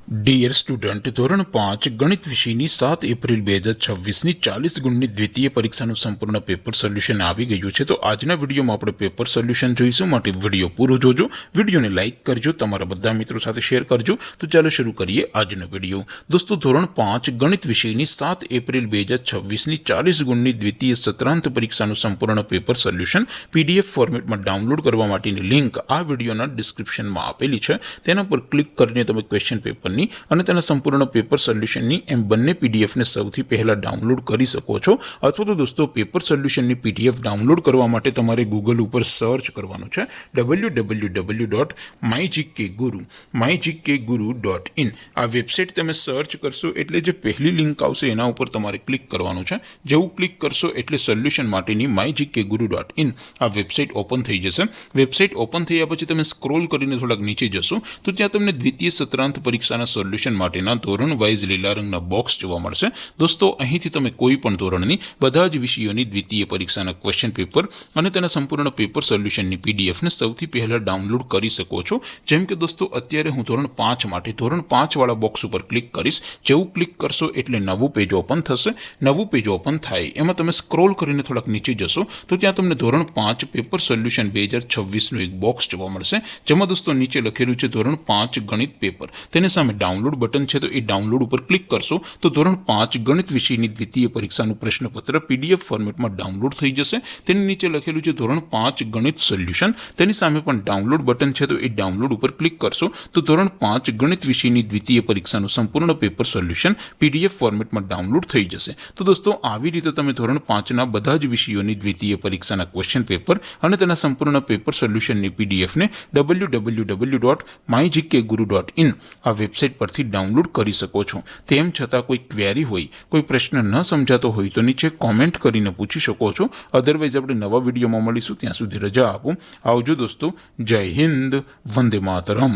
Dear student, ધોરણ 5 ગણિત વિષયની 7 એપ્રિલ 2026ની 40 ગુણની દ્વિતીય પરીક્ષાનું સંપૂર્ણ પેપર સોલ્યુશન આવી ગયું છે। તો આજના વિડીયોમાં આપણે પેપર સોલ્યુશન જોઈશું, માટે વિડીયો પૂરો જોજો, વિડીયોને લાઇક કરજો, તમારા બધા મિત્રો સાથે શેર કરજો। તો ચાલો શરૂ કરીએ આજનો વિડીયો। દોસ્તો, ધોરણ 5 ગણિત વિષયની 7 એપ્રિલ 2026ની 40 ગુણની દ્વિતીય સત્રાંત પરીક્ષાનું સંપૂર્ણ પેપર સોલ્યુશન PDF ફોર્મેટમાં ડાઉનલોડ કરવા માટેની લિંક આ વિડીયોના ડિસ્ક્રિપ્શનમાં આપેલી છે। તેના પર ક્લિક કરીને તમે ક્વેશ્ચન પેપરની અને તેના સંપૂર્ણ પેપર સોલ્યુશનની એમ બંને પીડીએફને સૌથી પહેલા ડાઉનલોડ કરી શકો છો। અથવા તો દોસ્તો, પેપર સોલ્યુશનની પીડીએફ ડાઉનલોડ કરવા માટે તમારે ગૂગલ ઉપર સર્ચ કરવાનું છે www.mygkguru.in। આ વેબસાઇટ તમે સર્ચ કરશો એટલે જે પહેલી લિંક આવશે એના ઉપર તમારે ક્લિક કરવાનું છે। જેવું ક્લિક કરશો એટલે સોલ્યુશન માટેની mygkguru.in આ વેબસાઇટ ઓપન થઈ જશે। વેબસાઇટ ઓપન થયા પછી તમે સ્ક્રોલ કરીને થોડાક નીચે જશો તો ત્યાં તમને દ્વિતીય સત્રાંત પરીક્ષાના સોલ્યુશન માટેના ધોરણ વાઇઝ લીલા રંગના બોક્સ જોવા મળશે। દોસ્તો, અહીંથી તમે કોઈ પણ ધોરણની બધા જ વિષયોની દ્વિતીય પરીક્ષાના ક્વેશ્ચન પેપર અને તેના સંપૂર્ણ પેપર સોલ્યુશનની પીડીએફને સૌથી પહેલા ડાઉનલોડ કરી શકો છો। જેમ કે દોસ્તો, અત્યારે હું ધોરણ 5 માટે ધોરણ 5 વાળા બોક્સ ઉપર ક્લિક કરીશ। જેવું ક્લિક કરશો એટલે નવું પેજ ઓપન થશે। નવું પેજ ઓપન થાય એમાં તમે સ્ક્રોલ કરીને થોડાક નીચે જશો તો ત્યાં તમને ધોરણ 5 પેપર સોલ્યુશન 2026નું એક બોક્સ જોવા મળશે, જેમાં દોસ્તો નીચે લખેલું છે ધોરણ 5 ગણિત પેપર। તેની સામે ડાઉનલોડ બટન છે, તો એ ડાઉનલોડ ઉપર ક્લિક કરશો તો ધોરણ 5 ગણિત વિષયની દ્વિતીય પરીક્ષાનું પ્રશ્નપત્ર PDF ફોર્મેટમાં ડાઉનલોડ થઈ જશે। તેની નીચે લખેલું છે ધોરણ 5 ગણિત સોલ્યુશન, તેની સામે પણ ડાઉનલોડ બટન છે, તો એ ડાઉનલોડ ઉપર ક્લિક કરશો તો ધોરણ 5 ગણિત વિષયની દ્વિતીય પરીક્ષાનું સંપૂર્ણ પેપર સોલ્યુશન PDF ફોર્મેટમાં ડાઉનલોડ થઈ જશે। તો દોસ્તો, આવી રીતે તમે ધોરણ 5ના બધા જ વિષયોની દ્વિતીય પરીક્ષાના ક્વેશ્ચન પેપર અને તેના સંપૂર્ણ પેપર સોલ્યુશનની પીડીએફને www.mygkguru.in આ વેબસાઇટ પરથી ડાઉનલોડ કરી શકો છો। તેમ છતાં કોઈ ક્વેરી હોય, કોઈ પ્રશ્ન ન સમજાતો હોય તો નીચે કોમેન્ટ કરીને પૂછી શકો છો। અધરવાઇઝ આપણે નવા વિડીયોમાં મળીશું, ત્યાં સુધી રજા આપો। આવજો દોસ્તો, જય હિન્દ, વંદે માતરમ।